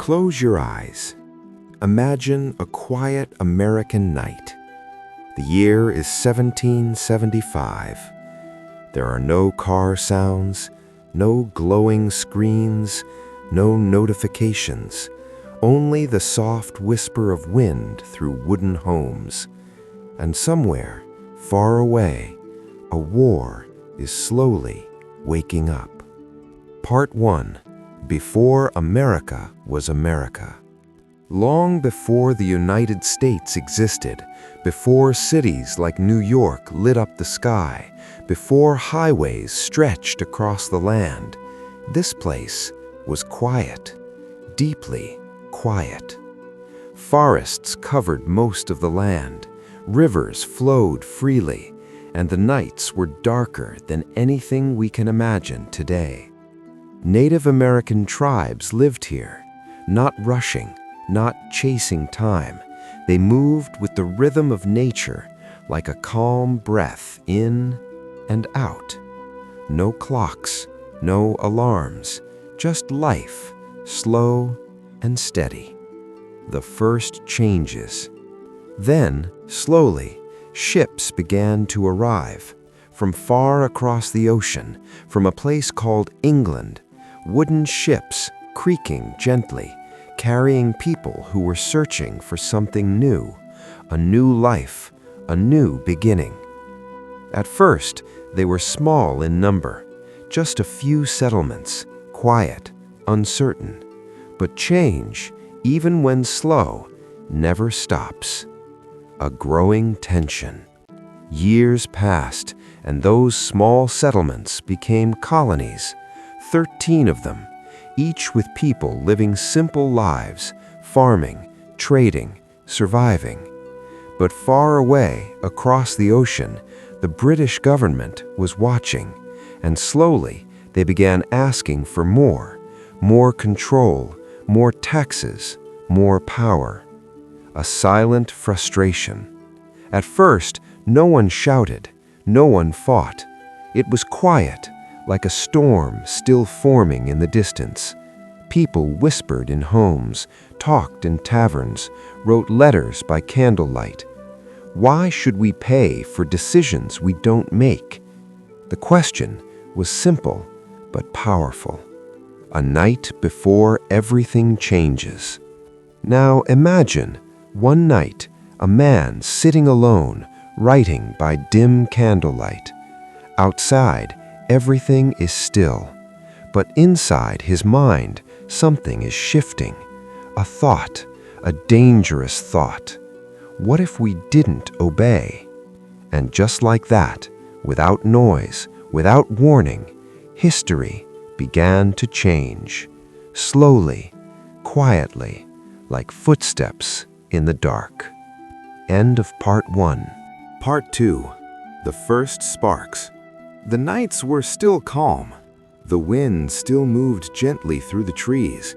Close your eyes. Imagine a quiet American night. The year is 1775. There are no car sounds, no glowing screens, no notifications, only the soft whisper of wind through wooden homes. And somewhere, far away, a war is slowly waking up. Part 1. Before America was America. Long before the United States existed, before cities like New York lit up the sky, before highways stretched across the land, this place was quiet, deeply quiet. Forests covered most of the land, rivers flowed freely, and the nights were darker than anything we can imagine today. Native American tribes lived here, not rushing, not chasing time. They moved with the rhythm of nature, like a calm breath in and out. No clocks, no alarms, just life, slow and steady. The first changes. Then, slowly, ships began to arrive. From far across the ocean, from a place called England, wooden ships creaking gently, carrying people who were searching for something new, a new life, a new beginning. At first, they were small in number, just a few settlements, quiet, uncertain. But change, even when slow, never stops. A growing tension. Years passed, and those small settlements became colonies, 13 of them, each with people living simple lives, farming, trading, surviving. But far away, across the ocean, the British government was watching, and slowly they began asking for more control, more taxes, more power. A silent frustration. At first, no one shouted, no one fought. It was quiet, like a storm still forming in the distance. People whispered in homes, talked in taverns, wrote letters by candlelight. Why should we pay for decisions we don't make? The question was simple but powerful. A night before everything changes. Now imagine, one night, a man sitting alone, writing by dim candlelight. Outside, everything is still, but inside his mind, something is shifting. A thought, a dangerous thought. What if we didn't obey? And just like that, without noise, without warning, history began to change. Slowly, quietly, like footsteps in the dark. End of Part 1. Part 2. The first sparks. The nights were still calm. The wind still moved gently through the trees.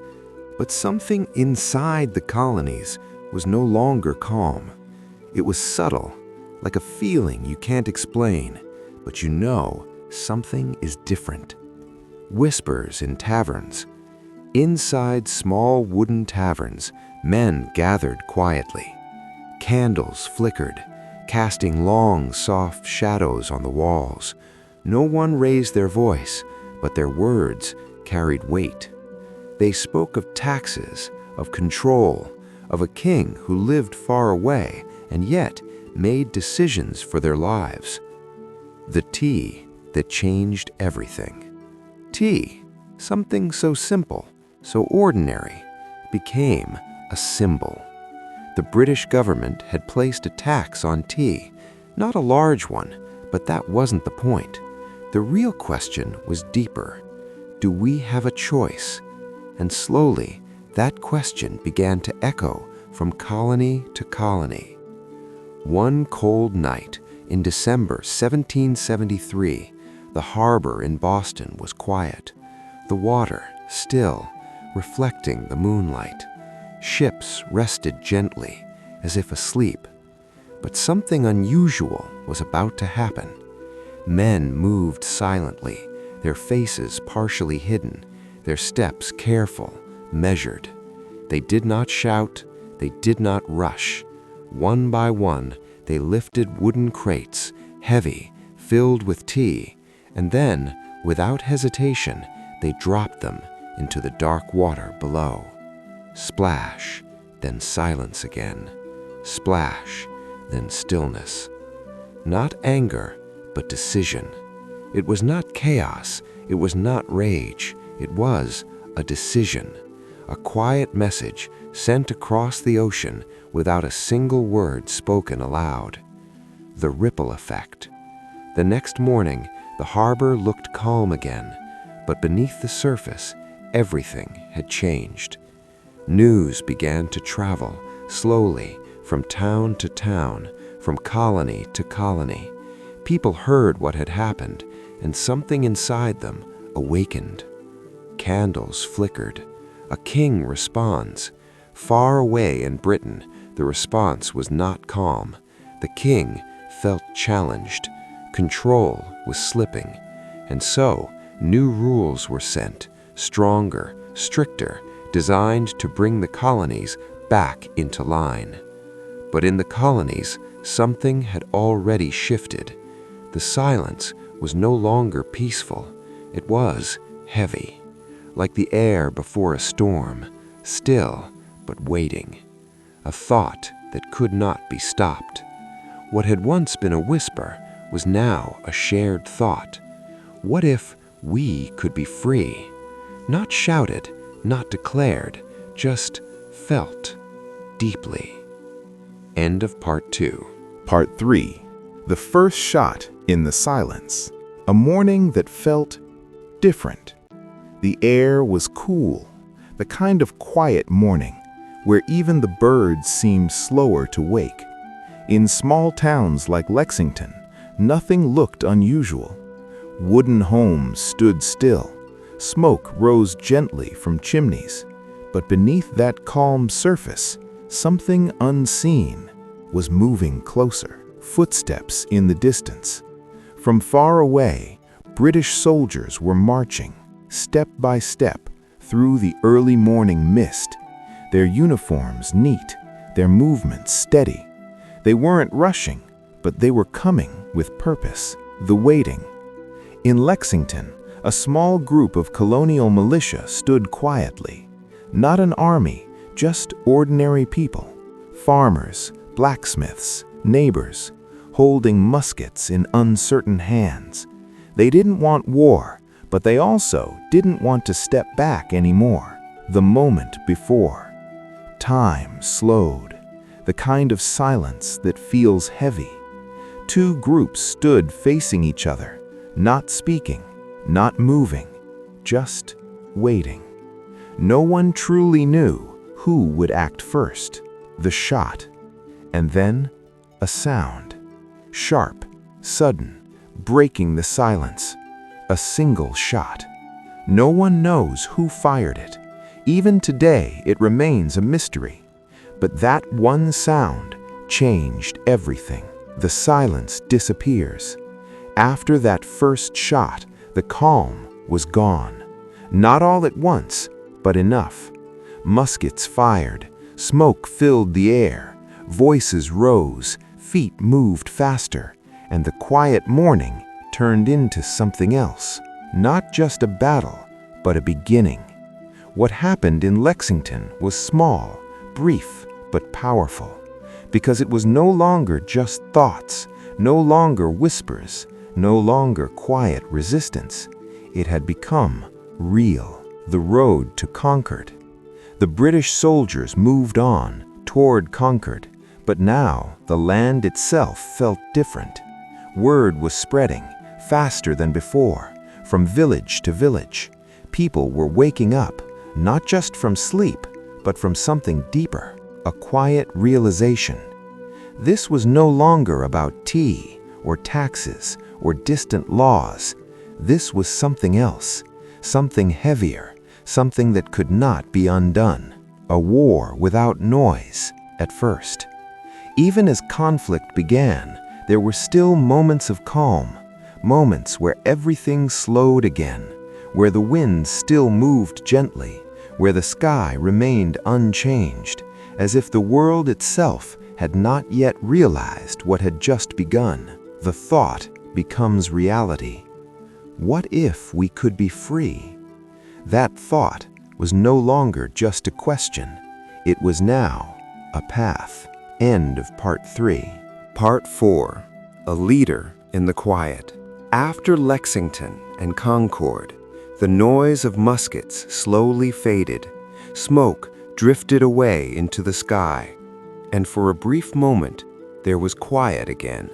But something inside the colonies was no longer calm. It was subtle, like a feeling you can't explain, but you know something is different. Whispers in taverns. Inside small wooden taverns, men gathered quietly. Candles flickered, casting long, soft shadows on the walls. No one raised their voice, but their words carried weight. They spoke of taxes, of control, of a king who lived far away and yet made decisions for their lives. The tea that changed everything. Tea, something so simple, so ordinary, became a symbol. The British government had placed a tax on tea, not a large one, but that wasn't the point. The real question was deeper. Do we have a choice? And slowly, that question began to echo from colony to colony. One cold night in December 1773, the harbor in Boston was quiet. The water still, reflecting the moonlight. Ships rested gently, as if asleep. But something unusual was about to happen. Men moved silently, their faces partially hidden, their steps careful, measured. They did not shout, they did not rush. One by one, they lifted wooden crates, heavy, filled with tea, and then, without hesitation, they dropped them into the dark water below. Splash, then silence again. Splash, then stillness. Not anger, but decision. It was not chaos, it was not rage, it was a decision. A quiet message sent across the ocean without a single word spoken aloud. The ripple effect. The next morning, the harbor looked calm again, but beneath the surface, everything had changed. News began to travel slowly from town to town, from colony to colony. People heard what had happened, and something inside them awakened. Candles flickered. A king responds. Far away in Britain, the response was not calm. The king felt challenged. Control was slipping. And so, new rules were sent, stronger, stricter, designed to bring the colonies back into line. But in the colonies, something had already shifted. The silence was no longer peaceful. It was heavy, like the air before a storm, still but waiting. A thought that could not be stopped. What had once been a whisper was now a shared thought. What if we could be free? Not shouted, not declared, just felt deeply. End of part 2. Part 3. The first shot in the silence. A morning that felt different. The air was cool, the kind of quiet morning where even the birds seemed slower to wake. In small towns like Lexington, nothing looked unusual. Wooden homes stood still. Smoke rose gently from chimneys. But beneath that calm surface, something unseen was moving closer. Footsteps in the distance. From far away, British soldiers were marching, step by step, through the early morning mist. Their uniforms neat, their movements steady. They weren't rushing, but they were coming with purpose. The waiting. In Lexington, a small group of colonial militia stood quietly. Not an army, just ordinary people. Farmers, blacksmiths, neighbors, holding muskets in uncertain hands. They didn't want war, but they also didn't want to step back anymore. The moment before. Time slowed, the kind of silence that feels heavy. Two groups stood facing each other, not speaking, not moving, just waiting. No one truly knew who would act first. The shot, and then a sound. Sharp, sudden, breaking the silence. A single shot. No one knows who fired it. Even today, it remains a mystery. But that one sound changed everything. The silence disappears. After that first shot, the calm was gone. Not all at once, but enough. Muskets fired. Smoke filled the air. Voices rose. Feet moved faster. And the quiet morning turned into something else. Not just a battle, but a beginning. What happened in Lexington was small, brief, but powerful. Because it was no longer just thoughts, no longer whispers, no longer quiet resistance. It had become real. The road to Concord. The British soldiers moved on toward Concord, but now the land itself felt different. Word was spreading faster than before, from village to village. People were waking up, not just from sleep, but from something deeper, a quiet realization. This was no longer about tea, or taxes, or distant laws. This was something else, something heavier, something that could not be undone. A war without noise, at first. Even as conflict began, there were still moments of calm, moments where everything slowed again, where the wind still moved gently, where the sky remained unchanged, as if the world itself had not yet realized what had just begun. The thought becomes reality. What if we could be free? That thought was no longer just a question. It was now a path. End of Part 3. Part 4. A Leader in the Quiet. After Lexington and Concord, the noise of muskets slowly faded. Smoke drifted away into the sky, and for a brief moment there was quiet again.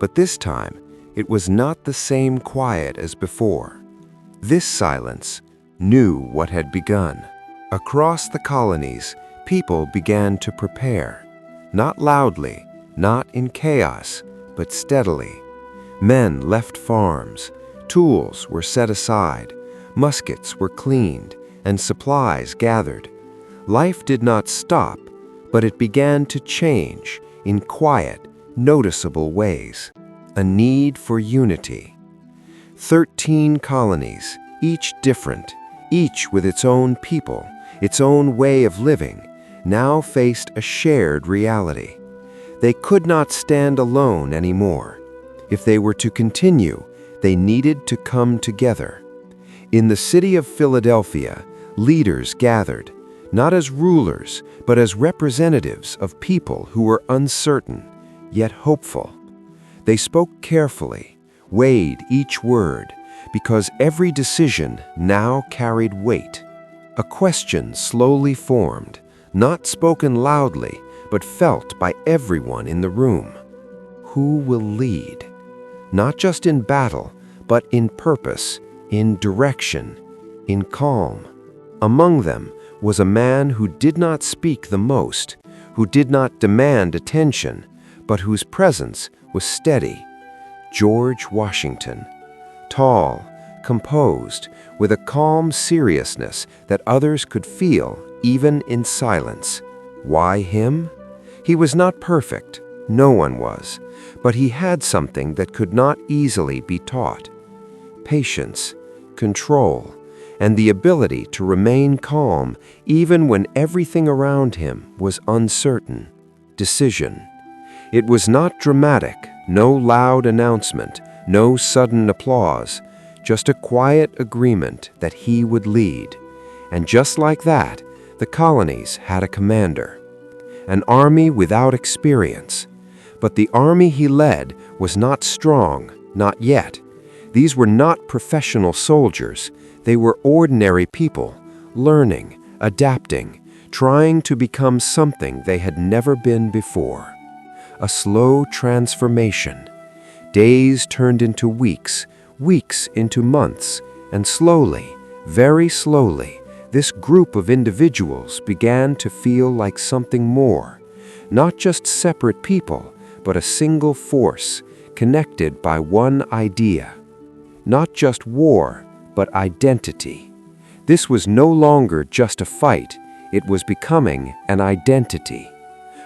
But this time, it was not the same quiet as before. This silence knew what had begun. Across the colonies, people began to prepare, not loudly, not in chaos, but steadily. Men left farms, tools were set aside, muskets were cleaned, and supplies gathered. Life did not stop, but it began to change in quiet, noticeable ways. A need for unity. 13 colonies, each different, each with its own people, its own way of living, now faced a shared reality. They could not stand alone anymore. If they were to continue, they needed to come together. In the city of Philadelphia, leaders gathered, not as rulers, but as representatives of people who were uncertain, yet hopeful. They spoke carefully, weighed each word, because every decision now carried weight. A question slowly formed, not spoken loudly, but felt by everyone in the room. Who will lead? Not just in battle, but in purpose, in direction, in calm. Among them was a man who did not speak the most, who did not demand attention, but whose presence was steady. George Washington. Tall, composed, with a calm seriousness that others could feel even in silence. Why him? He was not perfect, no one was, but he had something that could not easily be taught. Patience, control, and the ability to remain calm even when everything around him was uncertain. Decision. It was not dramatic, no loud announcement, no sudden applause, just a quiet agreement that he would lead. And just like that, the colonies had a commander. An army without experience. But the army he led was not strong, not yet. These were not professional soldiers. They were ordinary people, learning, adapting, trying to become something they had never been before. A slow transformation. Days turned into weeks, weeks into months, and slowly, very slowly, this group of individuals began to feel like something more, not just separate people, but a single force, connected by one idea. Not just war, but identity. This was no longer just a fight, it was becoming an identity.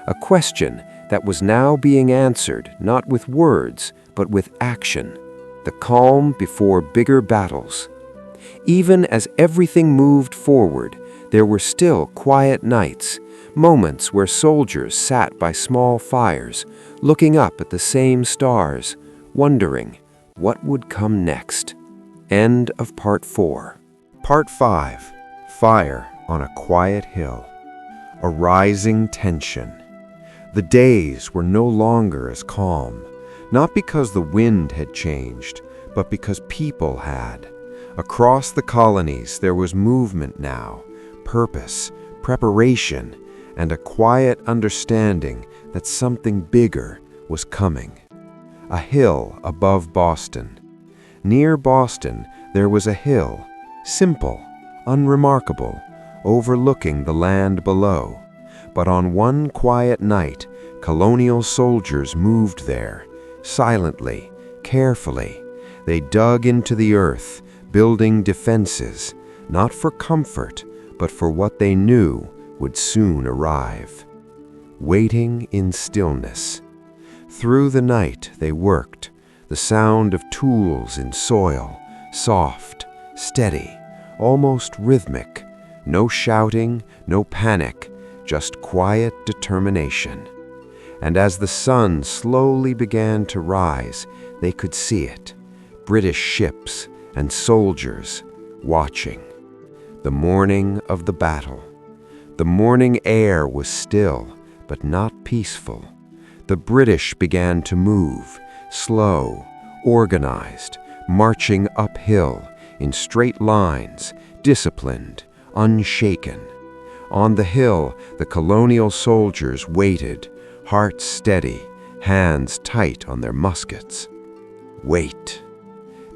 A question that was now being answered not with words, but with action, the calm before bigger battles. Even as everything moved forward, there were still quiet nights, moments where soldiers sat by small fires, looking up at the same stars, wondering what would come next. End of Part 4. Part 5. Fire on a Quiet Hill. A rising tension. The days were no longer as calm, not because the wind had changed, but because people had. Across the colonies there was movement now, purpose, preparation, and a quiet understanding that something bigger was coming. A hill above Boston. Near Boston there was a hill, simple, unremarkable, overlooking the land below. But on one quiet night, colonial soldiers moved there, silently, carefully. They dug into the earth, building defenses, not for comfort, but for what they knew would soon arrive. Waiting in stillness. Through the night they worked, the sound of tools in soil, soft, steady, almost rhythmic, No shouting, no panic, just quiet determination. And as the sun slowly began to rise, they could see it. British ships and soldiers watching. The morning of the battle. The morning air was still, but not peaceful. The British began to move, slow, organized, marching uphill, in straight lines, disciplined, unshaken. On the hill, the colonial soldiers waited, hearts steady, hands tight on their muskets. Wait.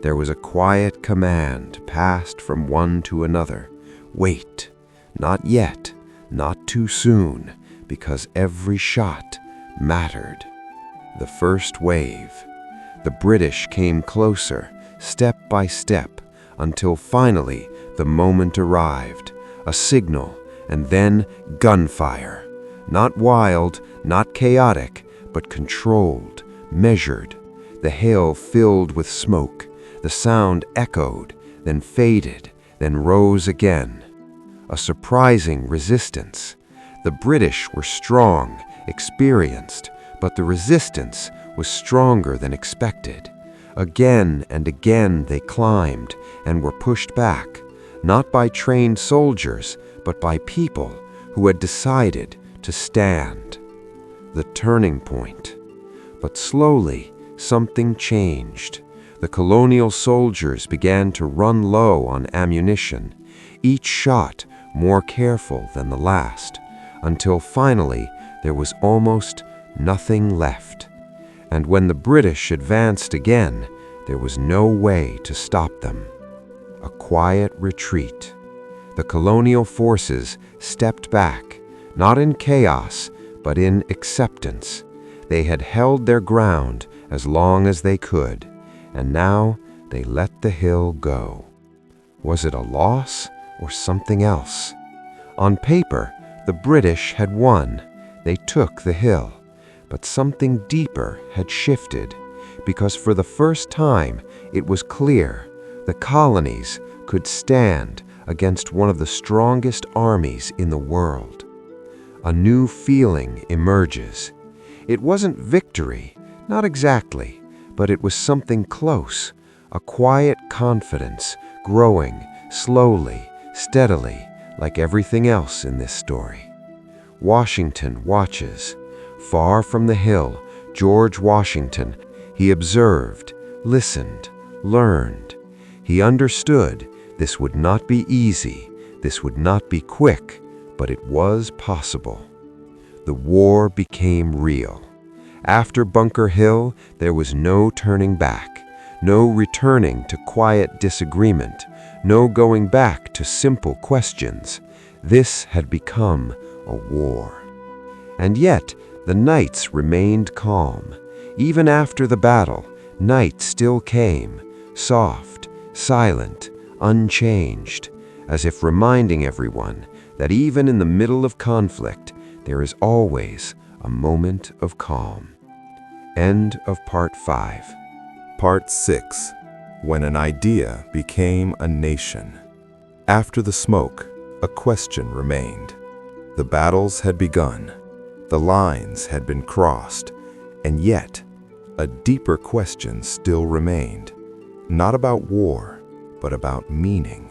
There was a quiet command passed from one to another. Wait. Not yet, not too soon, because every shot mattered. The first wave. The British came closer, step by step, until finally the moment arrived. A signal, and then gunfire. Not wild, not chaotic, but controlled, measured. The hail filled with smoke. The sound echoed, then faded, then rose again. A surprising resistance. The British were strong, experienced, but the resistance was stronger than expected. Again and again they climbed and were pushed back, not by trained soldiers, but by people who had decided to stand. The turning point. But slowly, something changed. The colonial soldiers began to run low on ammunition, each shot more careful than the last, until finally there was almost nothing left. And when the British advanced again, there was no way to stop them. A quiet retreat. The colonial forces stepped back, not in chaos, but in acceptance. They had held their ground as long as they could, and now they let the hill go. Was it a loss or something else? On paper, the British had won. They took the hill. But something deeper had shifted, because for the first time it was clear the colonies could stand against one of the strongest armies in the world. A new feeling emerges. It wasn't victory, not exactly, but it was something close, a quiet confidence growing slowly, steadily, like everything else in this story. Washington watches. Far from the hill, George Washington, he observed, listened, learned. He understood this would not be easy, this would not be quick, but it was possible. The war became real. After Bunker Hill, there was no turning back, no returning to quiet disagreement, no going back to simple questions. This had become a war. And yet, the nights remained calm. Even after the battle, night still came, soft, silent, unchanged, as if reminding everyone that even in the middle of conflict, there is always a moment of calm. End of Part 5. Part 6. When an idea became a nation. After the smoke, a question remained. The battles had begun. The lines had been crossed, and yet a deeper question still remained. Not about war, but about meaning.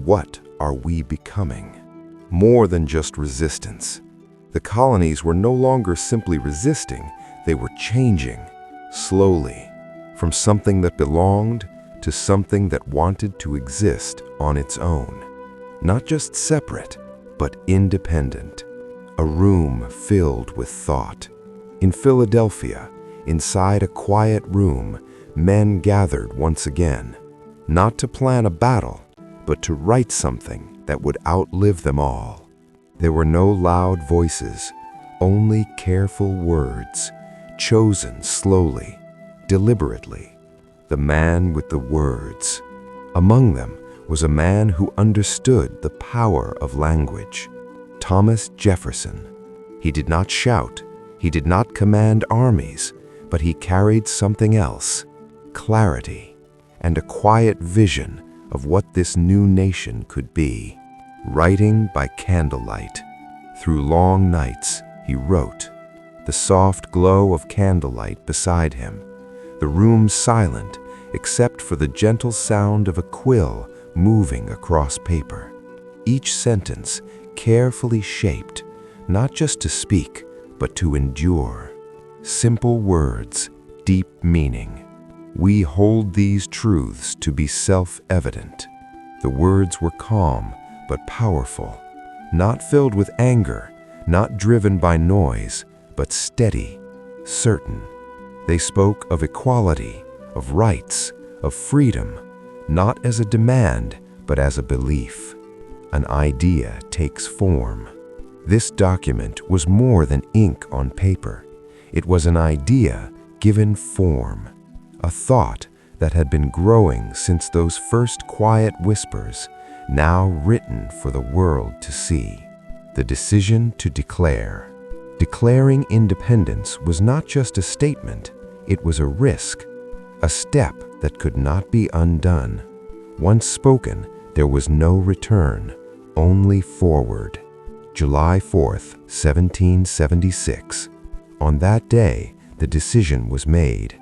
What are we becoming? More than just resistance. The colonies were no longer simply resisting, they were changing, slowly, from something that belonged to something that wanted to exist on its own. Not just separate, but independent. A room filled with thought. In Philadelphia, inside a quiet room, men gathered once again, not to plan a battle, but to write something that would outlive them all. There were no loud voices, only careful words, chosen slowly, deliberately. The man with the words. Among them was a man who understood the power of language. Thomas Jefferson. He did not shout, he did not command armies, but he carried something else, clarity, and a quiet vision of what this new nation could be. Writing by candlelight. Through long nights, he wrote. The soft glow of candlelight beside him. The room silent, except for the gentle sound of a quill moving across paper. Each sentence carefully shaped, not just to speak, but to endure. Simple words, deep meaning. We hold these truths to be self-evident. The words were calm, but powerful, not filled with anger, not driven by noise, but steady, certain. They spoke of equality, of rights, of freedom, not as a demand, but as a belief. An idea takes form. This document was more than ink on paper. It was an idea given form, a thought that had been growing since those first quiet whispers, now written for the world to see. The decision to declare. Declaring independence was not just a statement, it was a risk, a step that could not be undone. Once spoken, there was no return, only forward. July 4th, 1776. On that day, the decision was made.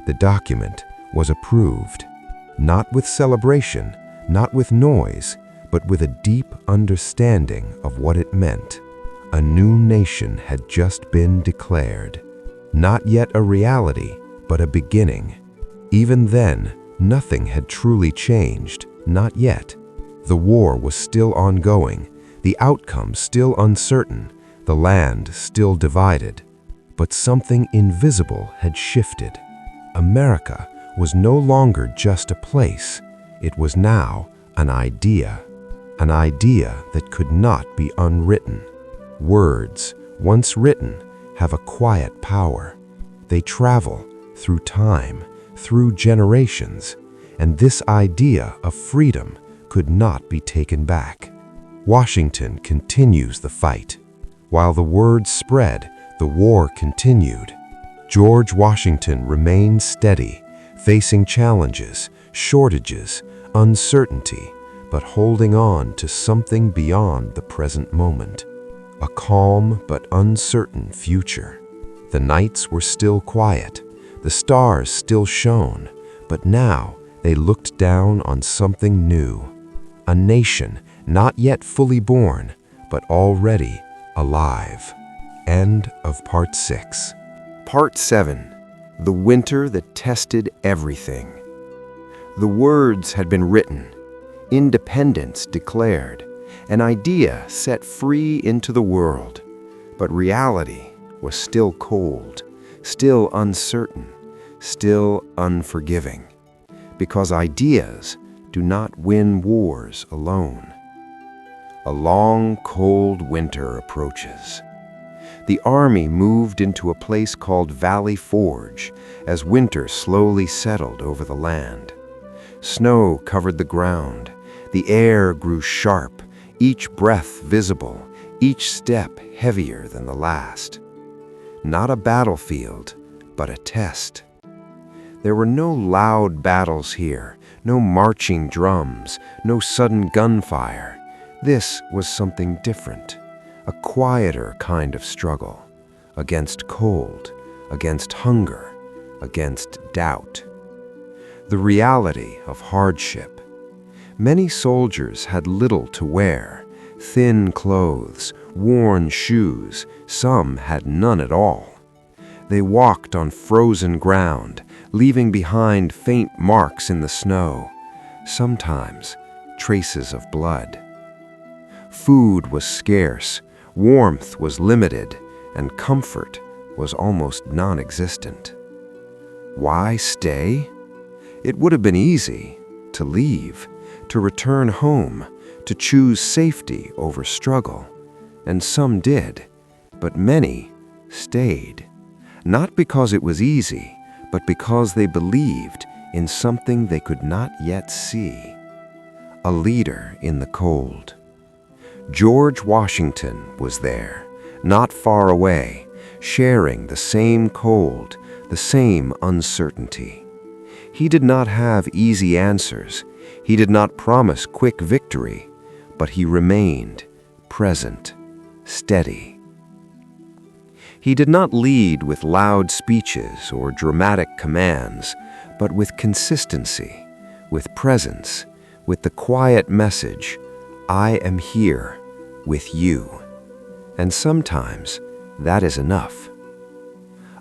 The document was approved, not with celebration, not with noise, but with a deep understanding of what it meant. A new nation had just been declared. Not yet a reality, but a beginning. Even then, nothing had truly changed, not yet. The war was still ongoing, the outcome still uncertain, the land still divided. But something invisible had shifted. America was no longer just a place. It was now an idea that could not be unwritten. Words, once written, have a quiet power. They travel through time, through generations, and this idea of freedom could not be taken back. Washington continues the fight. While the word spread, the war continued. George Washington remained steady, facing challenges, shortages, uncertainty, but holding on to something beyond the present moment. A calm but uncertain future. The nights were still quiet, the stars still shone, but now they looked down on something new. A nation not yet fully born, but already alive. End of Part 6. Part 7. The Winter That Tested Everything. The words had been written, independence declared, an idea set free into the world. But reality was still cold, still uncertain, still unforgiving. Because ideas do not win wars alone. A long, cold winter approaches. The army moved into a place called Valley Forge as winter slowly settled over the land. Snow covered the ground. The air grew sharp, each breath visible, each step heavier than the last. Not a battlefield, but a test. There were no loud battles here, no marching drums, no sudden gunfire. This was something different, a quieter kind of struggle, against cold, against hunger, against doubt. The reality of hardship. Many soldiers had little to wear, thin clothes, worn shoes, some had none at all. They walked on frozen ground, leaving behind faint marks in the snow, sometimes traces of blood. Food was scarce, warmth was limited, and comfort was almost non-existent. Why stay? It would have been easy to leave, to return home, to choose safety over struggle. And some did, but many stayed. Not because it was easy, but because they believed in something they could not yet see. A leader in the cold. George Washington was there, not far away, sharing the same cold, the same uncertainty. He did not have easy answers. He did not promise quick victory, but he remained present, steady. He did not lead with loud speeches or dramatic commands, but with consistency, with presence, with the quiet message, "I am here with you." And sometimes that is enough.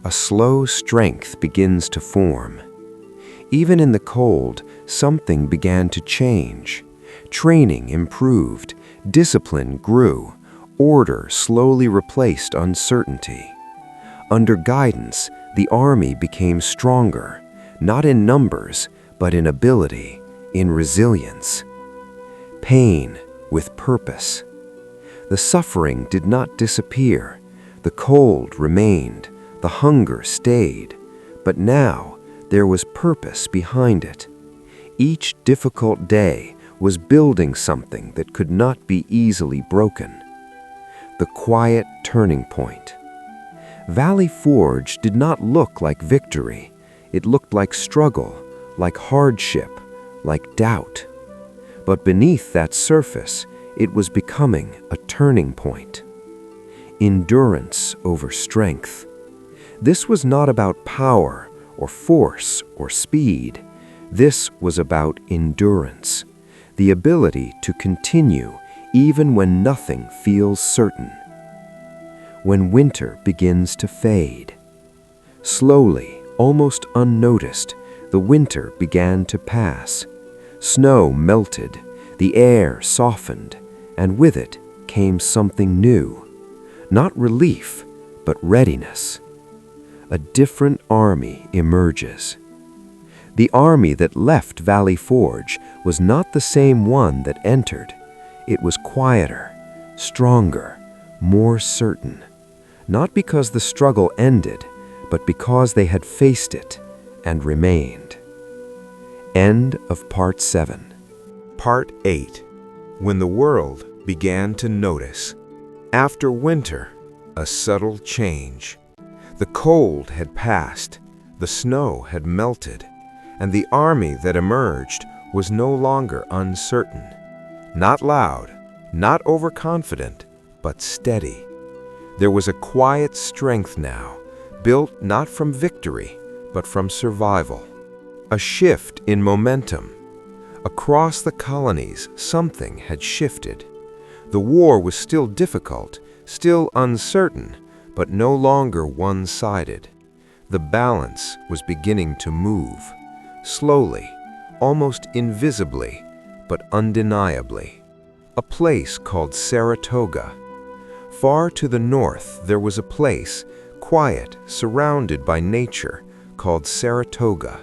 A slow strength begins to form. Even in the cold, something began to change. Training improved, discipline grew, order slowly replaced uncertainty. Under guidance, the army became stronger, not in numbers, but in ability, in resilience. Pain with purpose. The suffering did not disappear. The cold remained. The hunger stayed. But now there was purpose behind it. Each difficult day was building something that could not be easily broken. The quiet turning point. Valley Forge did not look like victory. It looked like struggle, like hardship, like doubt. But beneath that surface, it was becoming a turning point. Endurance over strength. This was not about power or force or speed. This was about endurance, the ability to continue even when nothing feels certain. When winter begins to fade. Slowly, almost unnoticed, the winter began to pass. Snow melted, the air softened, and with it came something new. Not relief, but readiness. A different army emerges. The army that left Valley Forge was not the same one that entered. It was quieter, stronger, more certain. Not because the struggle ended, but because they had faced it and remained. End of Part 7. Part 8. When the world began to notice. After winter, a subtle change. The cold had passed, the snow had melted, and the army that emerged was no longer uncertain. Not loud, not overconfident, but steady. There was a quiet strength now, built not from victory, but from survival. A shift in momentum. Across the colonies, something had shifted. The war was still difficult, still uncertain, but no longer one-sided. The balance was beginning to move, slowly, almost invisibly, but undeniably. A place called Saratoga. Far to the north, there was a place, quiet, surrounded by nature, called Saratoga.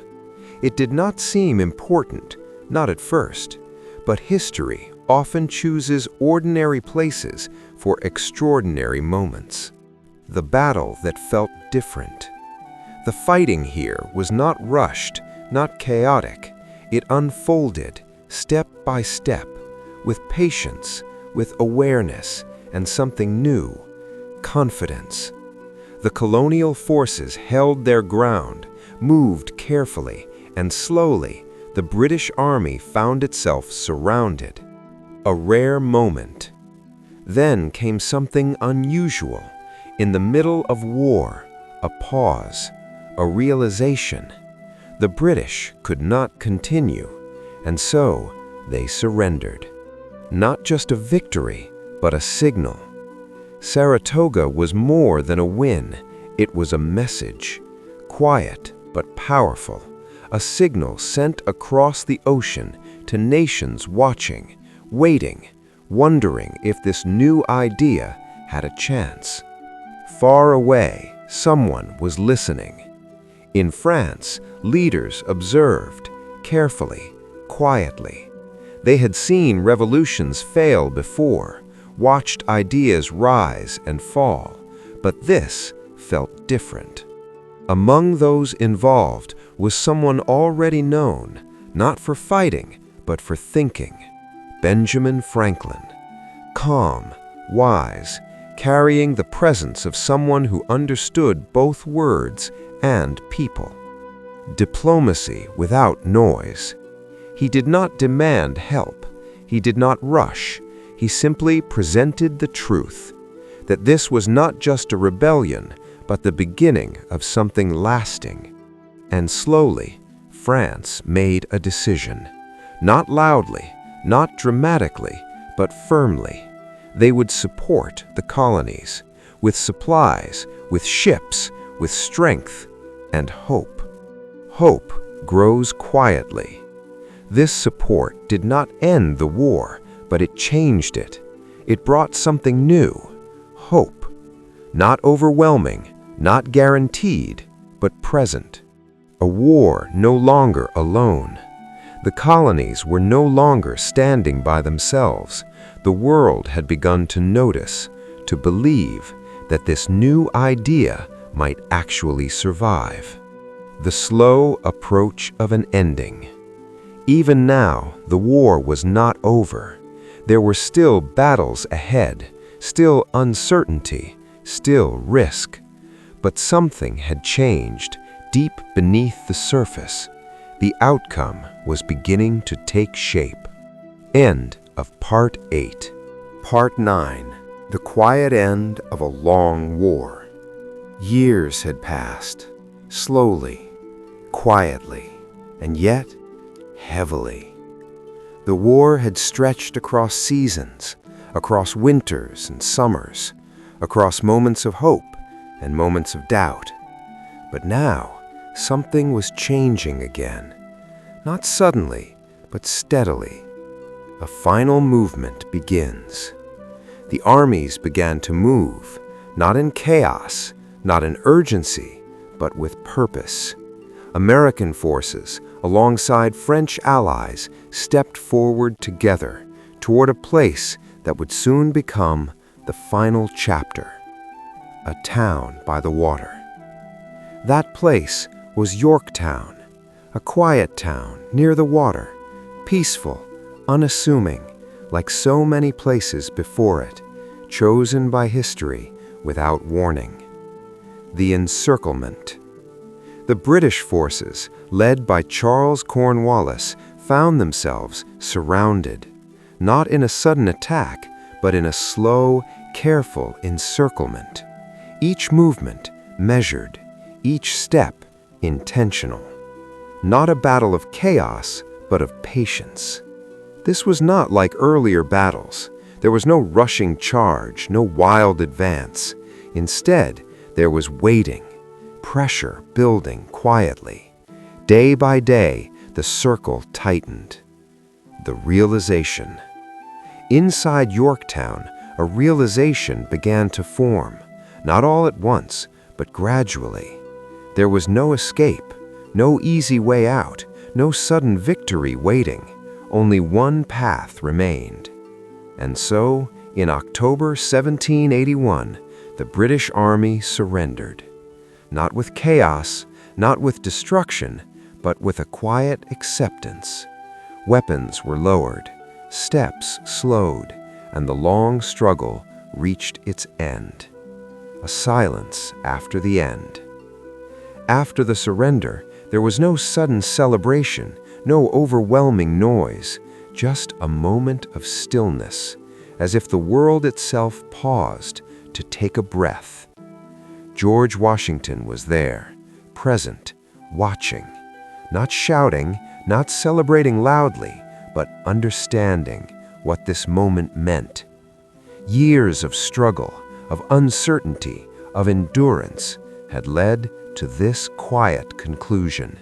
It did not seem important, not at first, but history often chooses ordinary places for extraordinary moments. The battle that felt different. The fighting here was not rushed, not chaotic. It unfolded, step by step, with patience, with awareness, and something new, confidence. The colonial forces held their ground, moved carefully, and slowly the British Army found itself surrounded. A rare moment. Then came something unusual. In the middle of war, a pause, a realization. The British could not continue, and so they surrendered. Not just a victory, but a signal. Saratoga was more than a win. It was a message, quiet but powerful, a signal sent across the ocean to nations watching, waiting, wondering if this new idea had a chance. Far away, someone was listening. In France, leaders observed, carefully, quietly. They had seen revolutions fail before, watched ideas rise and fall, but this felt different. Among those involved was someone already known, not for fighting, but for thinking. Benjamin Franklin. Calm, wise, carrying the presence of someone who understood both words and people. Diplomacy without noise. He did not demand help. He did not rush. He simply presented the truth, that this was not just a rebellion, but the beginning of something lasting. And slowly, France made a decision. Not loudly, not dramatically, but firmly. They would support the colonies, with supplies, with ships, with strength, and hope. Hope grows quietly. This support did not end the war, but it changed it. It brought something new, hope. Not overwhelming, not guaranteed, but present. A war no longer alone. The colonies were no longer standing by themselves. The world had begun to notice, to believe that this new idea might actually survive. The slow approach of an ending. Even now, the war was not over. There were still battles ahead, still uncertainty, still risk. But something had changed deep beneath the surface. The outcome was beginning to take shape. End of Part 8. Part 9. The quiet end of a long war. Years had passed, slowly, quietly, and yet heavily. The war had stretched across seasons, across winters and summers, across moments of hope and moments of doubt. But now, something was changing again. Not suddenly, but steadily. A final movement begins. The armies began to move, not in chaos, not in urgency, but with purpose. American forces, alongside French allies, stepped forward together toward a place that would soon become the final chapter. A town by the water. That place was Yorktown, a quiet town near the water, peaceful, unassuming, like so many places before it, chosen by history without warning. The encirclement. The British forces, led by Charles Cornwallis, found themselves surrounded, not in a sudden attack, but in a slow, careful encirclement. Each movement measured, each step intentional. Not a battle of chaos, but of patience. This was not like earlier battles. There was no rushing charge, no wild advance. Instead, there was waiting, pressure building quietly. Day by day, the circle tightened. The realization. Inside Yorktown, a realization began to form, not all at once, but gradually. There was no escape, no easy way out, no sudden victory waiting. Only one path remained. And so, in October 1781, the British Army surrendered. Not with chaos, not with destruction, but with a quiet acceptance. Weapons were lowered, steps slowed, and the long struggle reached its end. A silence after the end. After the surrender, there was no sudden celebration, no overwhelming noise, just a moment of stillness, as if the world itself paused to take a breath. George Washington was there, present, watching, not shouting, not celebrating loudly, but understanding what this moment meant. Years of struggle, of uncertainty, of endurance had led to this quiet conclusion.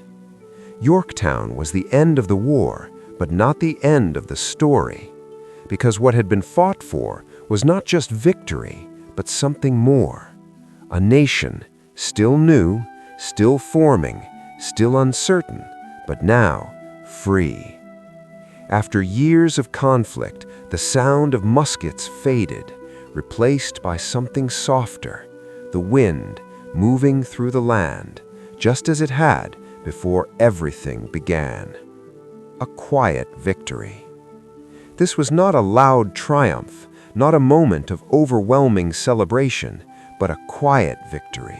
Yorktown was the end of the war, but not the end of the story, because what had been fought for was not just victory, but something more. A nation, still new, still forming, still uncertain, but now free. After years of conflict, the sound of muskets faded, replaced by something softer, the wind moving through the land, just as it had before everything began. A quiet victory. This was not a loud triumph, not a moment of overwhelming celebration, but a quiet victory,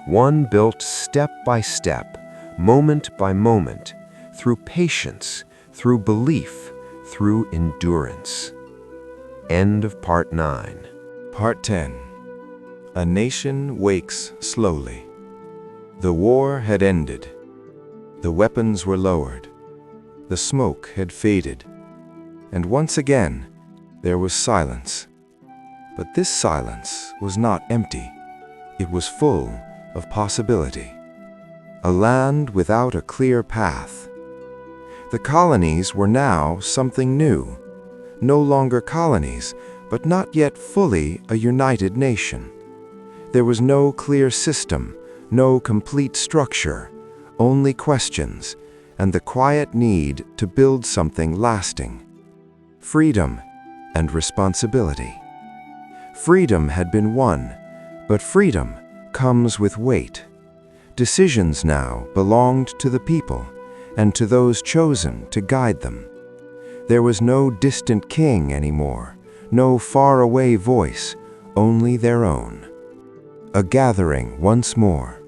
one built step by step, moment by moment, through patience, through belief, through endurance. End of Part 9. Part 10. A nation wakes slowly. The war had ended. The weapons were lowered. The smoke had faded. And once again, there was silence. But this silence was not empty. It was full of possibility. A land without a clear path. The colonies were now something new. No longer colonies, but not yet fully a united nation. There was no clear system, no complete structure, only questions, and the quiet need to build something lasting. Freedom and responsibility. Freedom had been won, but freedom comes with weight. Decisions now belonged to the people and to those chosen to guide them. There was no distant king anymore, no faraway voice, only their own. A gathering once more.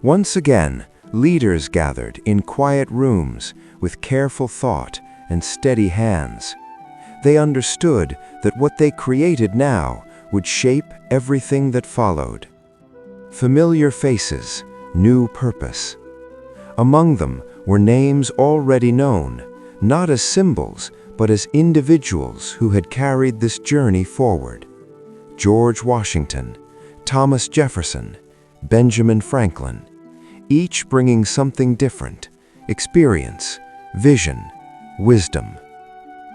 Once again, leaders gathered in quiet rooms with careful thought and steady hands. They understood that what they created now would shape everything that followed. Familiar faces, new purpose. Among them were names already known, not as symbols, but as individuals who had carried this journey forward. George Washington, Thomas Jefferson, Benjamin Franklin, each bringing something different: experience, vision, wisdom.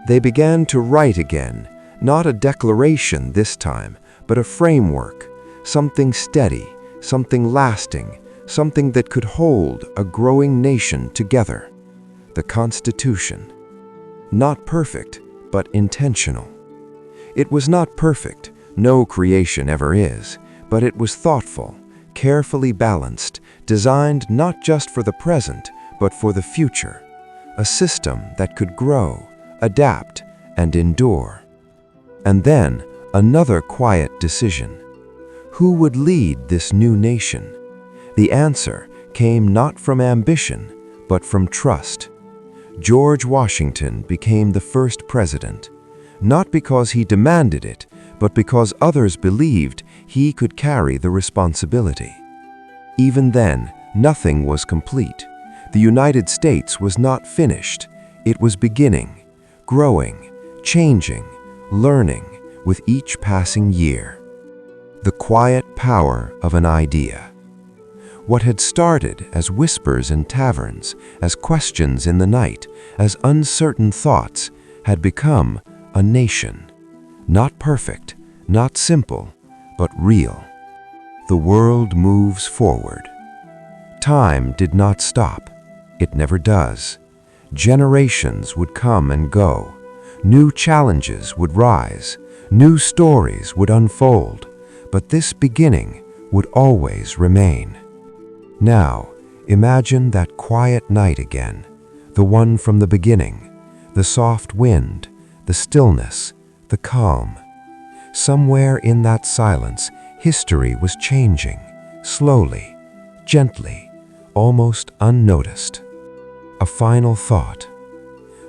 They began to write again, not a declaration this time, but a framework, something steady, something lasting, something that could hold a growing nation together. The Constitution. Not perfect, but intentional. It was not perfect, no creation ever is, but it was thoughtful, carefully balanced, designed not just for the present, but for the future. A system that could grow, adapt, and endure. And then, another quiet decision. Who would lead this new nation? The answer came not from ambition, but from trust. George Washington became the first president, not because he demanded it, but because others believed he could carry the responsibility. Even then, nothing was complete. The United States was not finished. It was beginning, growing, changing, learning with each passing year. The quiet power of an idea. What had started as whispers in taverns, as questions in the night, as uncertain thoughts, had become a nation. Not perfect, not simple, but real. The world moves forward. Time did not stop. It never does. Generations would come and go. New challenges would rise. New stories would unfold. But this beginning would always remain. Now, imagine that quiet night again, the one from the beginning, the soft wind, the stillness, the calm. Somewhere in that silence, history was changing, slowly, gently, almost unnoticed. A final thought.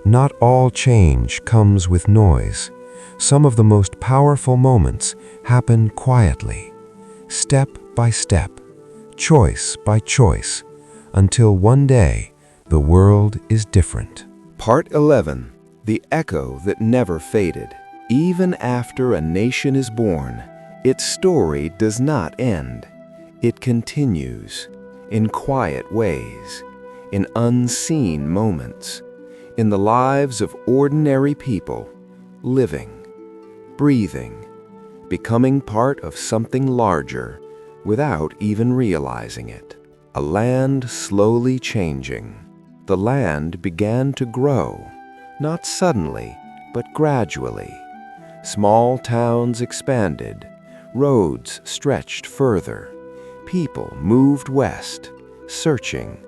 Not all change comes with noise. Some of the most powerful moments happen quietly, step by step, choice by choice, until one day the world is different. Part 11. The echo that never faded. Even after a nation is born, its story does not end. It continues, in quiet ways, in unseen moments, in the lives of ordinary people, living, breathing, becoming part of something larger, without even realizing it. A land slowly changing. The land began to grow, not suddenly, but gradually. Small towns expanded, roads stretched further. People moved west, searching,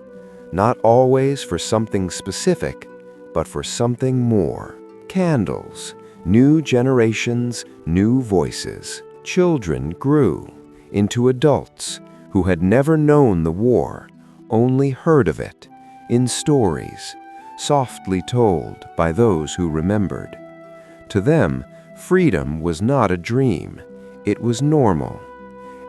not always for something specific, but for something more. Candles, new generations, new voices. Children grew into adults who had never known the war, only heard of it, in stories, softly told by those who remembered. To them, Freedom was not a dream, it was normal,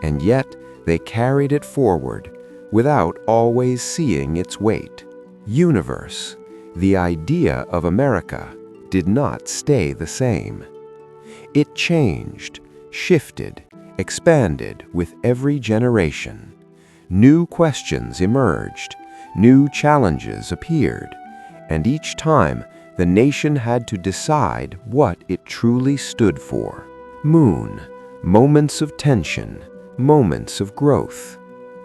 and yet they carried it forward without always seeing its weight. Universe, the idea of America, did not stay the same. It changed, shifted, expanded with every generation. New questions emerged, new challenges appeared, and each time the nation had to decide what it truly stood for. Moon, moments of tension, moments of growth.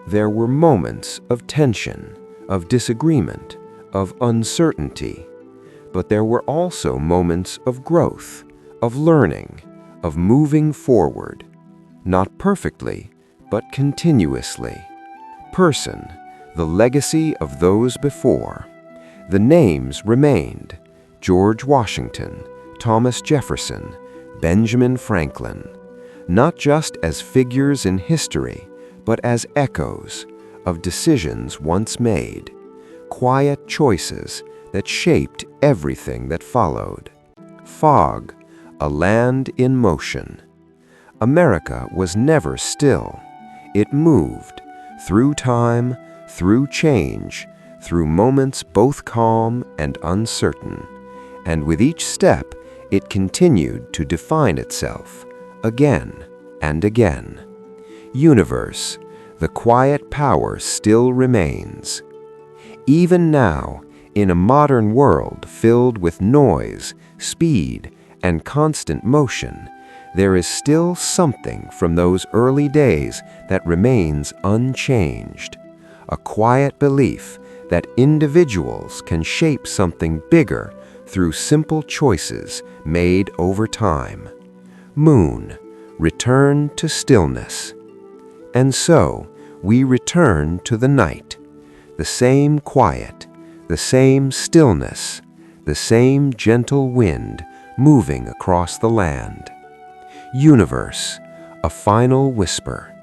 There were moments of tension, of disagreement, of uncertainty, but there were also moments of growth, of learning, of moving forward, not perfectly, but continuously. Person, the legacy of those before. The names remained: George Washington, Thomas Jefferson, Benjamin Franklin, not just as figures in history, but as echoes of decisions once made, quiet choices that shaped everything that followed. Fog, a land in motion. America was never still. It moved, through time, through change, through moments both calm and uncertain. And with each step, it continued to define itself, again and again. Universe, the quiet power still remains. Even now, in a modern world filled with noise, speed, and constant motion, there is still something from those early days that remains unchanged. A quiet belief that individuals can shape something bigger through simple choices made over time. Moon, return to stillness. And so, we return to the night. The same quiet, the same stillness, the same gentle wind moving across the land. Universe, a final whisper.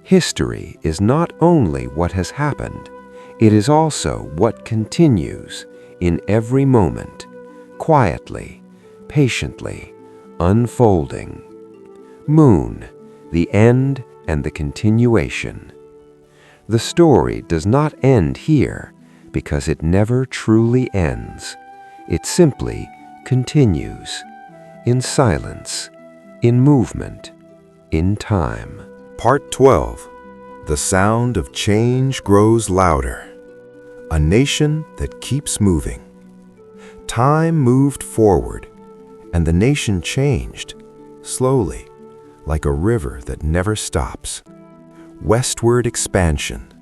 History is not only what has happened, it is also what continues in every moment, quietly, patiently, unfolding. Moon, the end and the continuation. The story does not end here because it never truly ends. It simply continues, in silence, in movement, in time. Part 12. The sound of change grows louder. A nation that keeps moving. Time moved forward, and the nation changed, slowly, like a river that never stops. Westward expansion.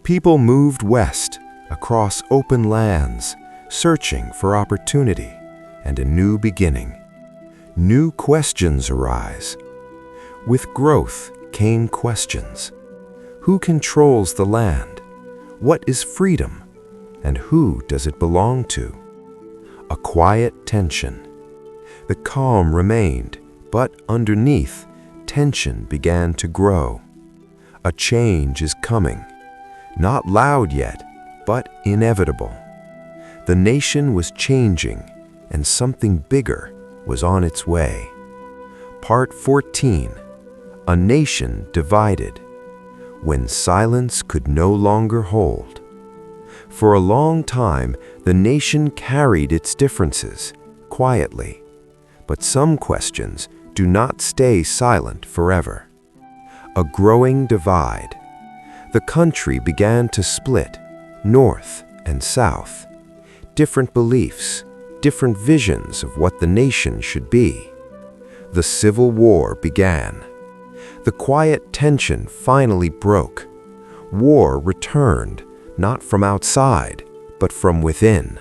People moved west, across open lands, searching for opportunity and a new beginning. New questions arise. With growth came questions. Who controls the land? What is freedom? And who does it belong to? A quiet tension. The calm remained, but underneath, tension began to grow. A change is coming. Not loud yet, but inevitable. The nation was changing, and something bigger was on its way. Part 14. A nation divided. When silence could no longer hold. For a long time, the nation carried its differences, quietly. But some questions do not stay silent forever. A growing divide. The country began to split, north and south. Different beliefs, different visions of what the nation should be. The Civil War began. The quiet tension finally broke. War returned, not from outside, but from within.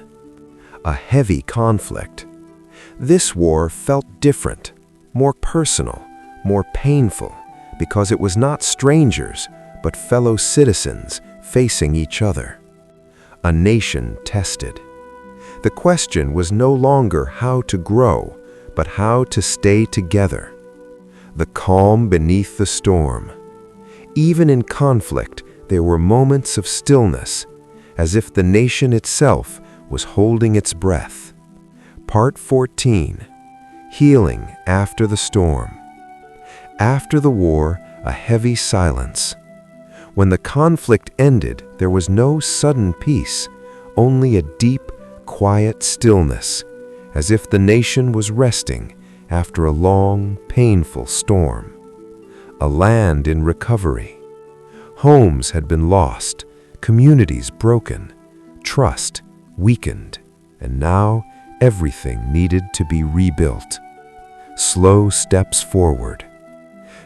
A heavy conflict. This war felt different, more personal, more painful, because it was not strangers, but fellow citizens facing each other. A nation tested. The question was no longer how to grow, but how to stay together. The calm beneath the storm. Even in conflict, there were moments of stillness, as if the nation itself was holding its breath. Part 14. healing after the storm. After the war, a heavy silence. When the conflict ended, there was no sudden peace, only a deep, quiet stillness, as if the nation was resting after a long, painful storm. A land in recovery. Homes had been lost, communities broken, trust weakened, and now everything needed to be rebuilt. Slow steps forward.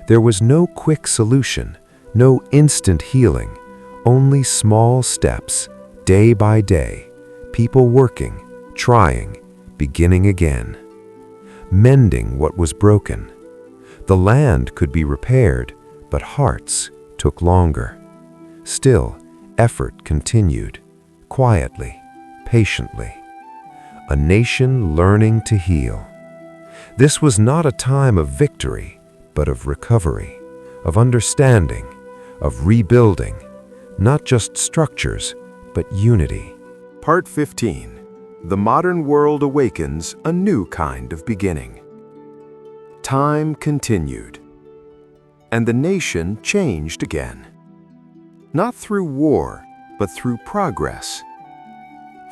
There was no quick solution, no instant healing, only small steps, day by day, people working, trying, beginning again. Mending what was broken. The land could be repaired, but hearts took longer. Still, effort continued, quietly, patiently. A nation learning to heal. This was not a time of victory, but of recovery, of understanding, of rebuilding, not just structures, but unity. Part 15. The modern world awakens a new kind of beginning. Time continued, and the nation changed again. Not through war, but through progress.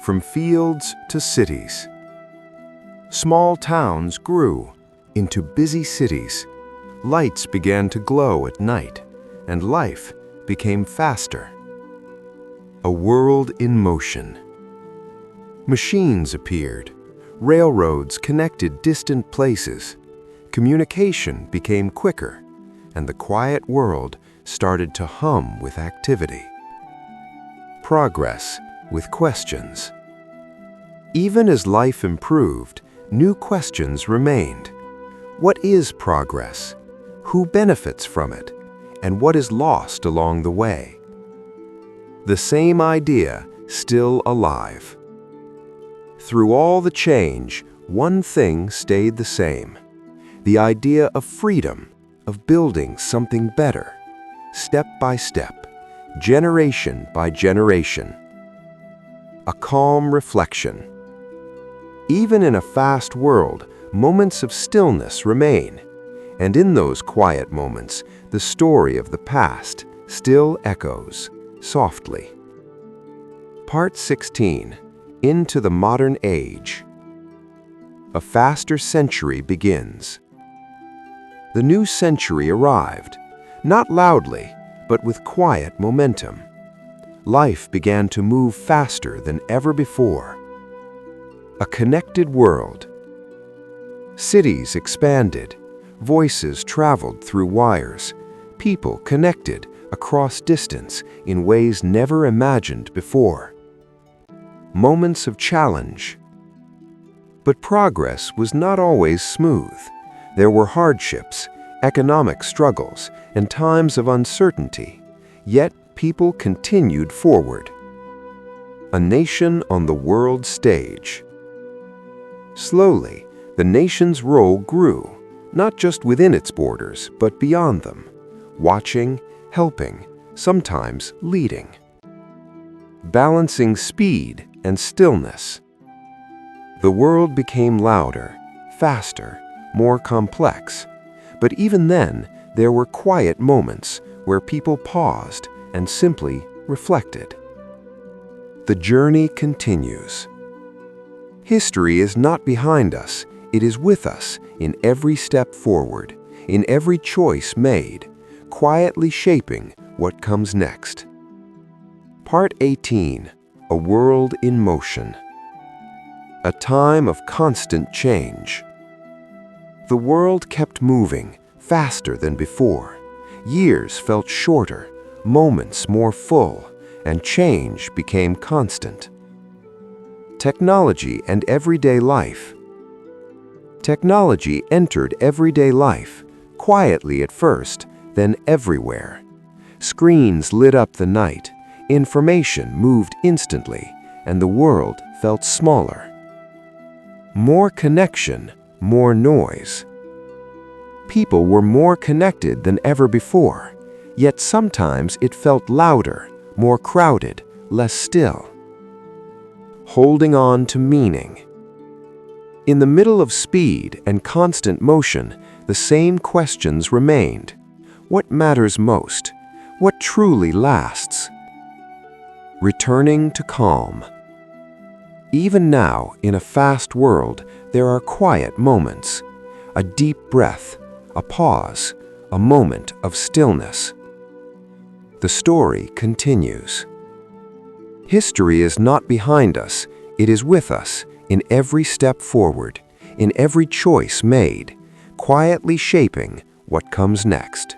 From fields to cities. Small towns grew into busy cities. Lights began to glow at night, and life became faster. A world in motion. Machines appeared. Railroads connected distant places. Communication became quicker, and the quiet world started to hum with activity. Progress with questions. Even as life improved, new questions remained. What is progress? Who benefits from it? And what is lost along the way? The same idea still alive. Through all the change, one thing stayed the same. The idea of freedom, of building something better, step by step, generation by generation. A calm reflection. Even in a fast world, moments of stillness remain, and in those quiet moments, the story of the past still echoes, softly. Part 16. Into the modern age. A faster century begins. The new century arrived, not loudly, but with quiet momentum. Life began to move faster than ever before. A connected world. Cities expanded, voices traveled through wires, people connected across distance in ways never imagined before. Moments of challenge. But progress was not always smooth. There were hardships, economic struggles, and times of uncertainty, yet people continued forward. A nation on the world stage. Slowly, the nation's role grew, not just within its borders, but beyond them, watching, helping, sometimes leading. Balancing speed and stillness. The world became louder, faster, more complex, but even then, there were quiet moments where people paused and simply reflected. The journey continues. History is not behind us, it is with us in every step forward, in every choice made, quietly shaping what comes next. Part 18. A world in motion. A time of constant change. The world kept moving, faster than before. Years felt shorter, moments more full, and change became constant. Technology and everyday life. Technology entered everyday life, quietly at first, then everywhere. Screens lit up the night, information moved instantly, and the world felt smaller. More connection, more noise. People were more connected than ever before, yet sometimes it felt louder, more crowded, less still. Holding on to meaning. In the middle of speed and constant motion, the same questions remained. What matters most? What truly lasts? Returning to calm. Even now, in a fast world, there are quiet moments. A deep breath, a pause, a moment of stillness. The story continues. History is not behind us, it is with us, in every step forward, in every choice made, quietly shaping what comes next.